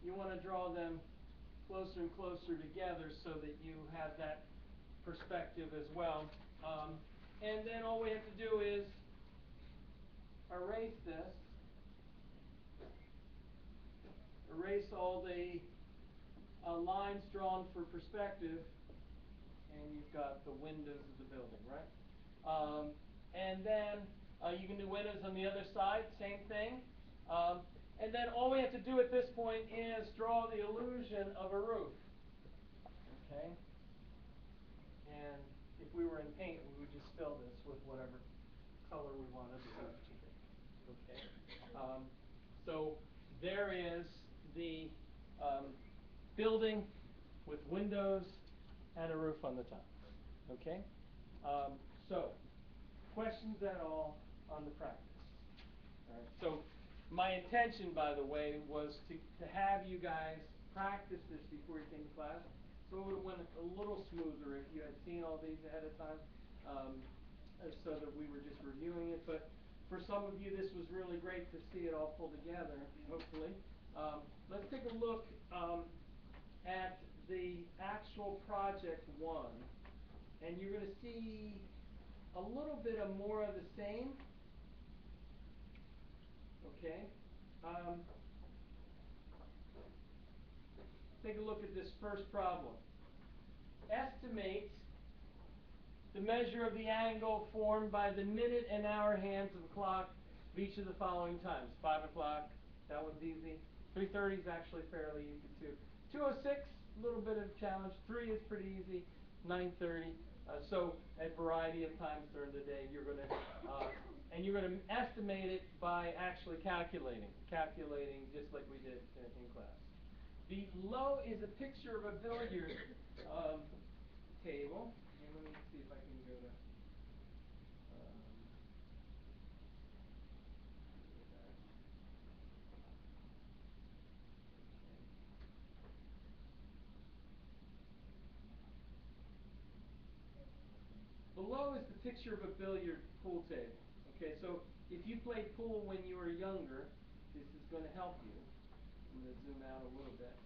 you want to draw them closer and closer together so that you have that perspective as well. And then all we have to do is erase this. Erase all the lines drawn for perspective, and you've got the windows of the building, right? And then you can do windows on the other side, same thing. And then all we have to do at this point is draw the illusion of a roof. Okay? And if we were in paint, we would just fill this with whatever color we wanted the roof to be. Okay? So there is the building with windows and a roof on the top. Okay? So, questions at all on the practice? All right. So, my intention, by the way, was to have you guys practice this before you came to class, so it would have went a little smoother if you had seen all these ahead of time, so that we were just reviewing it. But for some of you, this was really great to see it all pulled together, hopefully. Let's take a look at the actual project one, and you're going to see a little bit of more of the same. Okay. Take a look at this first problem. Estimate the measure of the angle formed by the minute and hour hands of a clock of each of the following times. 5 o'clock, that one's easy. 3:30 is actually fairly easy too. 2:06, a little bit of a challenge. 3 is pretty easy. 9:30. So a variety of times during the day, you're going to estimate it by actually calculating just like we did in class. Below is a picture of a billiard table. And let me see if I can go to. Below is the picture of a billiard pool table. Okay, so if you played pool when you were younger, this is going to help you. I'm going to zoom out a little bit.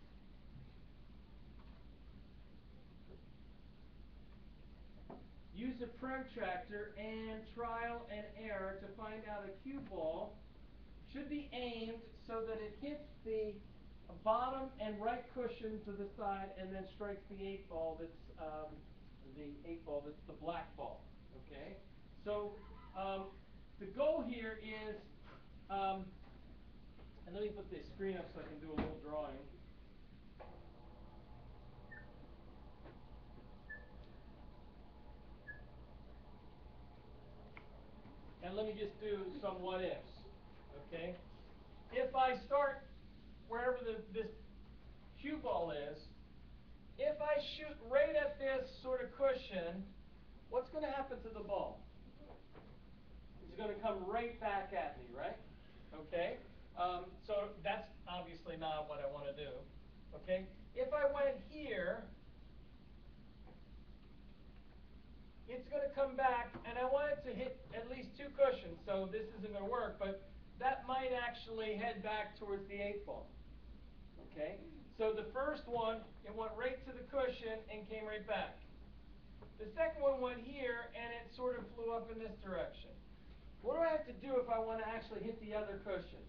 Use a protractor and trial and error to find out a cue ball should be aimed so that it hits the bottom and right cushion to the side and then strikes the 8-ball that's the black ball. Okay? So the goal here is And let me put this screen up so I can do a little drawing. And let me just do some what ifs. Okay? If I start wherever this cue ball is, if I shoot right at this sort of cushion, what's going to happen to the ball? It's going to come right back at me, right? Okay? So that's obviously not what I want to do. Okay? If I went here, it's going to come back, and I want it to hit at least two cushions, so this isn't going to work, but that might actually head back towards the 8 ball. Okay? So the first one, it went right to the cushion and came right back. The second one went here, and it sort of flew up in this direction. What do I have to do if I want to actually hit the other cushion?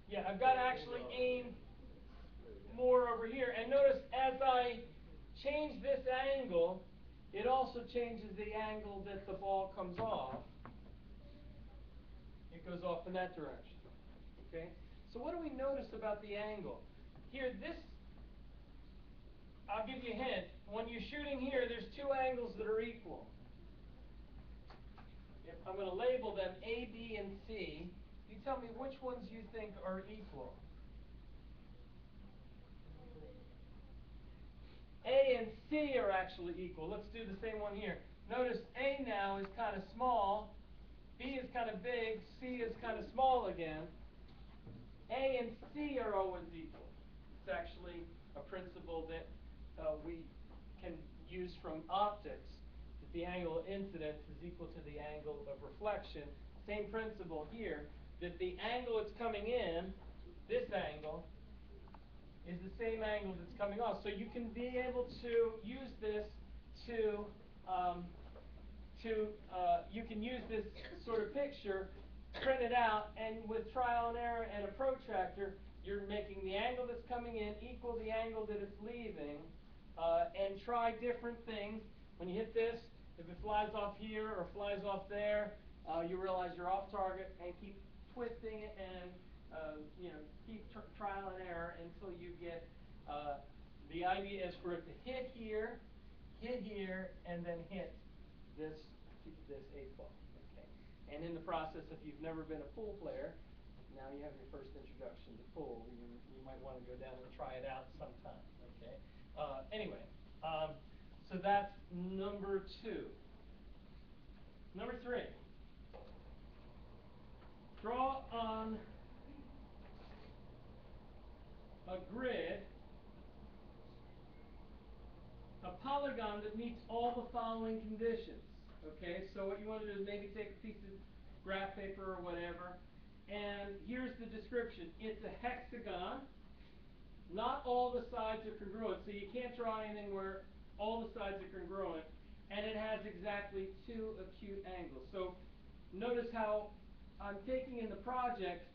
Yeah, I've got to actually aim more over here. And notice as I change this angle, it also changes the angle that the ball comes off. It goes off in that direction. Okay? So what do we notice about the angle? Here, this, I'll give you a hint. When you're shooting here, there's two angles that are equal. If I'm going to label them A, B, and C. You tell me which ones you think are equal. A and C are actually equal. Let's do the same one here. Notice A now is kind of small, B is kind of big, C is kind of small again. A and C are always equal. It's actually a principle that we can use from optics, that the angle of incidence is equal to the angle of reflection. Same principle here, that the angle it's coming in, this angle, is the same angle that's coming off. So you can be able to use this to you can use this sort of picture, print it out, and with trial and error and a protractor, you're making the angle that's coming in equal the angle that it's leaving, and try different things. When you hit this, if it flies off here or flies off there, you realize you're off target, and keep twisting it and keep trial and error until you get, the idea is for it to hit here, and then hit this 8 ball. Okay. And in the process, if you've never been a pool player, now you have your first introduction to pool. You might want to go down and try it out sometime. Okay. Anyway, so that's number 2. Number 3. Draw on a grid a polygon that meets all the following conditions. Okay, so what you want to do is maybe take a piece of graph paper or whatever, and here's the description. It's a hexagon. Not all the sides are congruent, so you can't draw anything where all the sides are congruent, and it has exactly 2 acute angles. So notice how I'm taking in the project,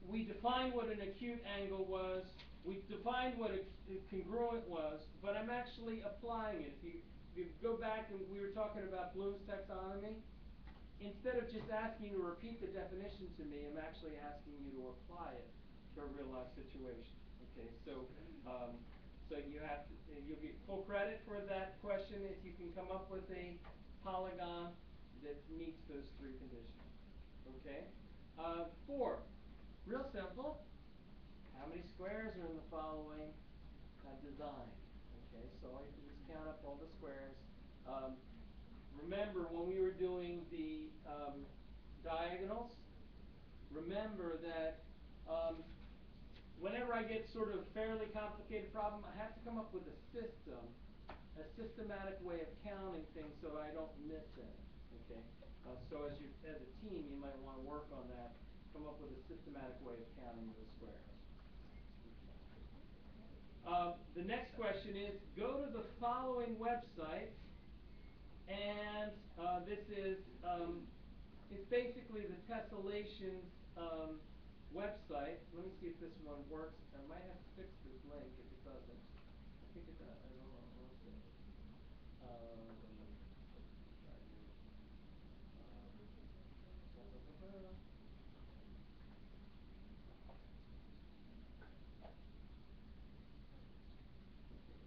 we defined what an acute angle was, we defined what a congruent was, but I'm actually applying it. If you go back and we were talking about Bloom's taxonomy, instead of just asking you to repeat the definition to me, I'm actually asking you to apply it to a real life situation. Okay, so you'll get full credit for that question if you can come up with a polygon that meets those 3 conditions. Okay, 4, real simple. How many squares are in the following design? Okay, so all you do is count up all the squares. Remember when we were doing the diagonals, remember that whenever I get sort of a fairly complicated problem, I have to come up with a system, a systematic way of counting things so I don't miss it. Okay, so as a team, you might want to work on that, come up with a systematic way of counting those squares. The next question is, go to the following website, and this is, it's basically the Tessellation website. Let me see if this one works. I might have to fix this link if it doesn't. I think it does. I don't know. Let's see.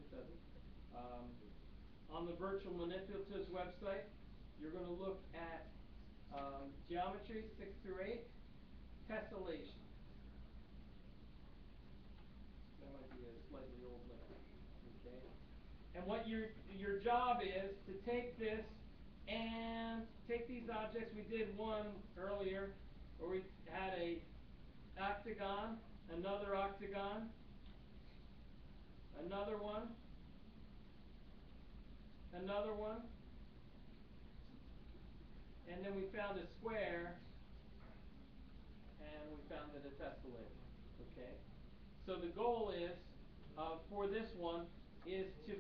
It doesn't. On the Virtual Manipulatives website, you're going to look at geometry 6 through 8, tessellation. That might be a slightly old link. Okay. And what your job is to take this and take these objects. We did one earlier where we had a octagon, another octagon, another one, another one, and then we found a square, and we found that it tessellated. Okay? So the goal is, for this one, is to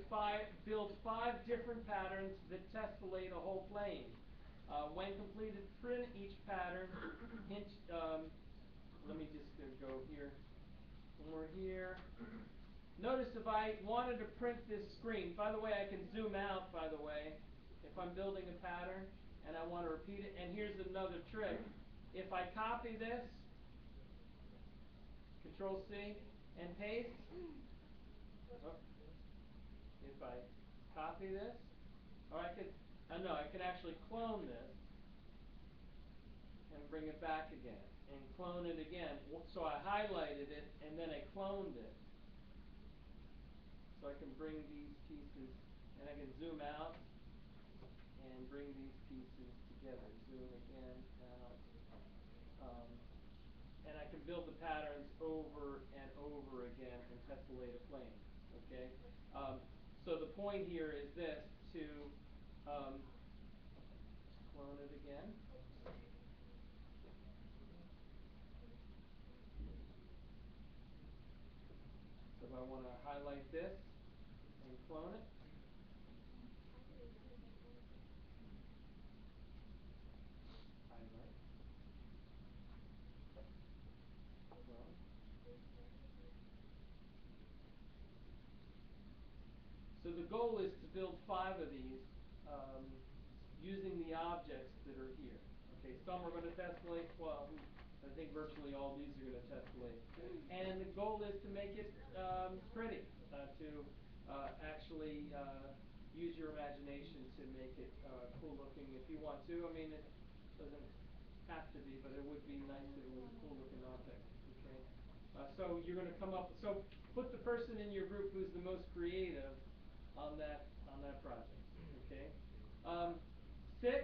build 5 different patterns that tessellate a whole plane. When completed, print each pattern. Let me just go here. When we're here, notice if I wanted to print this screen, by the way, I can zoom out, by the way, if I'm building a pattern and I want to repeat it. And here's another trick. If I copy this, Control C, and paste, if I copy this, or I can actually clone this and bring it back again and clone it again. So I highlighted it and then I cloned it. So I can bring these pieces and I can zoom out and bring these pieces together. Zoom again out. And I can build the patterns over and over again and tessellate a plane. Okay? So the point here is this, to clone it again. So if I want to highlight this and clone it, highlight, clone. So the goal is to build 5 of these using the objects that are here. Okay, some are going to tessellate. Well, I think virtually all these are going to tessellate. And the goal is to make it pretty, to actually use your imagination to make it cool looking if you want to. I mean, it doesn't have to be, but it would be nice if it was a cool looking object. Okay, so you're going to come up. So put the person in your group who's the most creative on that project. Okay. 6,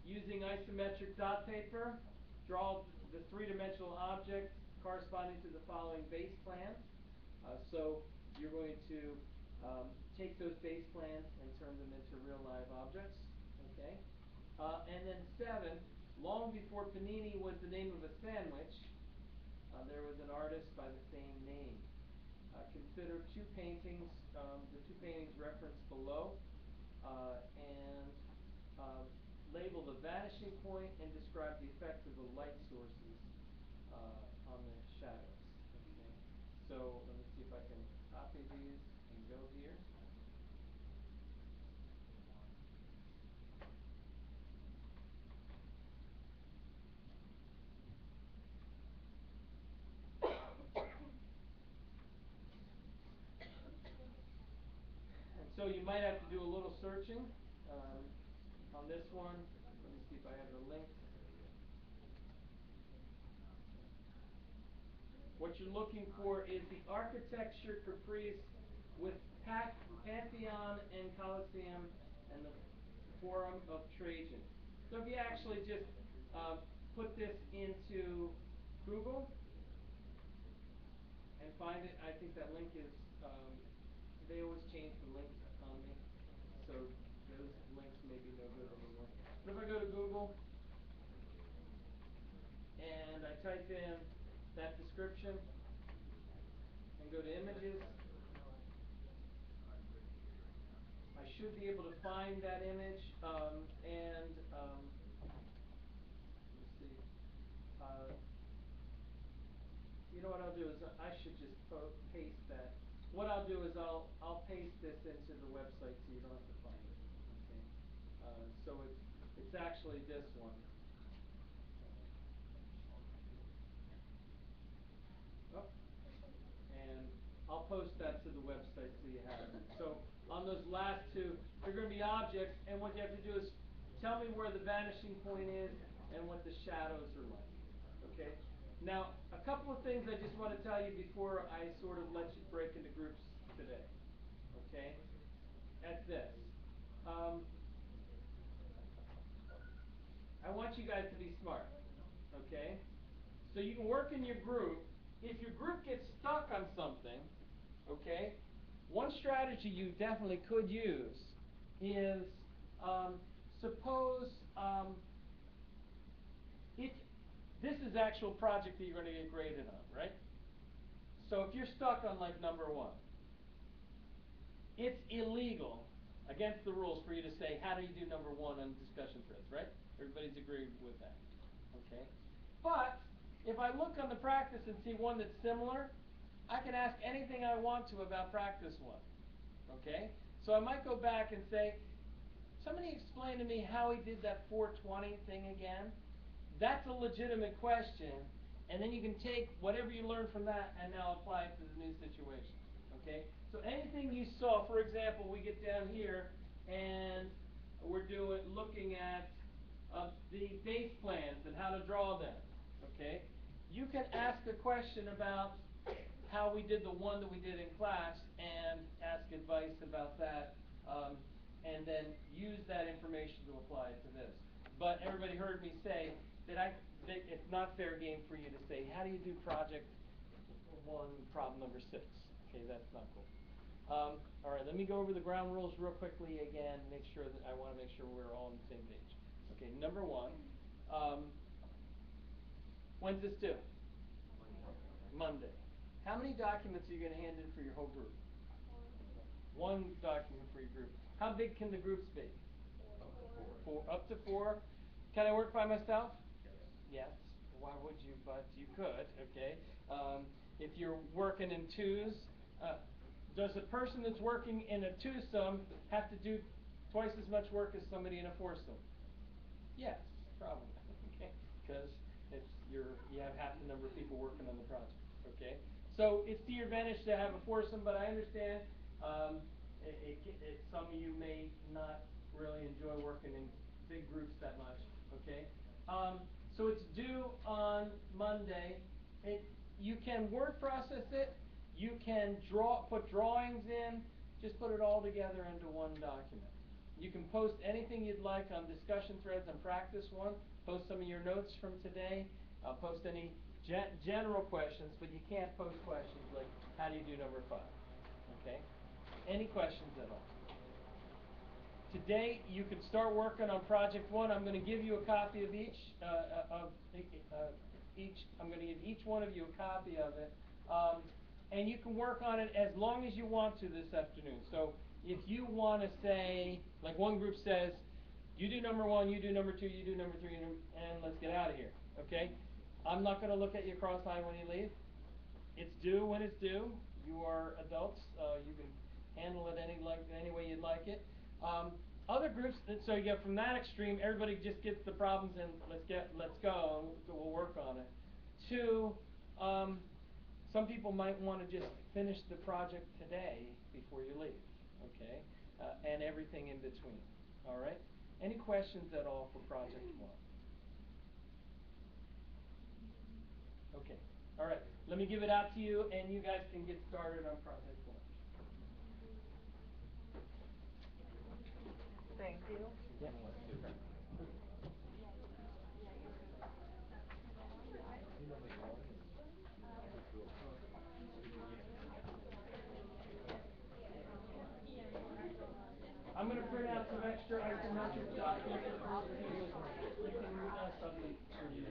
using isometric dot paper, draw the 3-dimensional object corresponding to the following base plans. So you're going to take those base plans and turn them into real live objects. Okay. And then 7, long before panini was the name of a sandwich, there was an artist by the same name. Consider 2 paintings, the 2 paintings referenced below, and label the vanishing point and describe the effect of the light sources on the shadows. Okay. So let me see if I can copy these and go here. And so you might have to do a little searching on this one. Let me see if I have the link. What you're looking for is the architecture caprice with Pantheon and Colosseum and the Forum of Trajan. So if you actually just put this into Google and find it, I think that link is, they always change the links on me, so those links may be no good anymore. But if I go to Google and I type in that description and go to images, I should be able to find that image and let's see. You know what I'll do is I should just paste that. What I'll do is I'll paste this into the website so you don't have to find it. Okay. So it's actually this one. I'll post that to the website so you have it. So on those last two, they're going to be objects, and what you have to do is tell me where the vanishing point is and what the shadows are like. Okay? Now, a couple of things I just want to tell you before I sort of let you break into groups today. Okay? That's this. I want you guys to be smart. Okay? So you can work in your group. If your group gets stuck on something, okay, one strategy you definitely could use is suppose if this is actual project that you're going to get graded on, right? So if you're stuck on like number 1, it's illegal, against the rules, for you to say, how do you do number 1 on discussion threads, right? Everybody's agreed with that, okay? But if I look on the practice and see one that's similar, I can ask anything I want to about practice 1, okay? So I might go back and say, somebody explain to me how he did that 420 thing again. That's a legitimate question, and then you can take whatever you learned from that and now apply it to the new situation, okay? So anything you saw, for example, we get down here and we're looking at the base plans and how to draw them, okay? You can ask a question about how we did the one that we did in class and ask advice about that, and then use that information to apply it to this. But everybody heard me say that it's not fair game for you to say, how do you do project 1, problem number 6? Okay, that's not cool. All right, let me go over the ground rules real quickly again. I want to make sure we're all on the same page. Okay, number 1. When's this due? Monday. How many documents are you going to hand in for your whole group? 1 document for your group. How big can the groups be? Up to 4. Can I work by myself? Yes. Why would you? But you could. Okay. If you're working in 2s, does a person that's working in a 2-some have to do twice as much work as somebody in a 4-some? Yes, probably. Okay, because you have half the number of people working on the project. Okay, so it's to your advantage to have a 4-some, but I understand some of you may not really enjoy working in big groups that much. Okay, so it's due on Monday. You can word process it. You can put drawings in. Just put it all together into one document. You can post anything you'd like on discussion threads on practice 1. Post some of your notes from today. Post any general questions, but you can't post questions like, how do you do number 5? Okay? Any questions at all? Today, you can start working on project 1. I'm going to give you a copy of each. I'm going to give each one of you a copy of it. And you can work on it as long as you want to this afternoon. So if you want to say, like one group says, you do number 1, you do number 2, you do number 3, and let's get out of here. Okay? I'm not going to look at you cross-eyed when you leave. It's due when it's due. You are adults. You can handle it any way you'd like it. Other groups, so you get from that extreme, everybody just gets the problems and let's go, and we'll work on it. 2, some people might want to just finish the project today before you leave, okay? And everything in between, all right? Any questions at all for project 1? Okay, all right. Let me give it out to you, and you guys can get started on project 1. Thank you. Yeah. I'm going to print out some extra isometric documents. You can submit for you.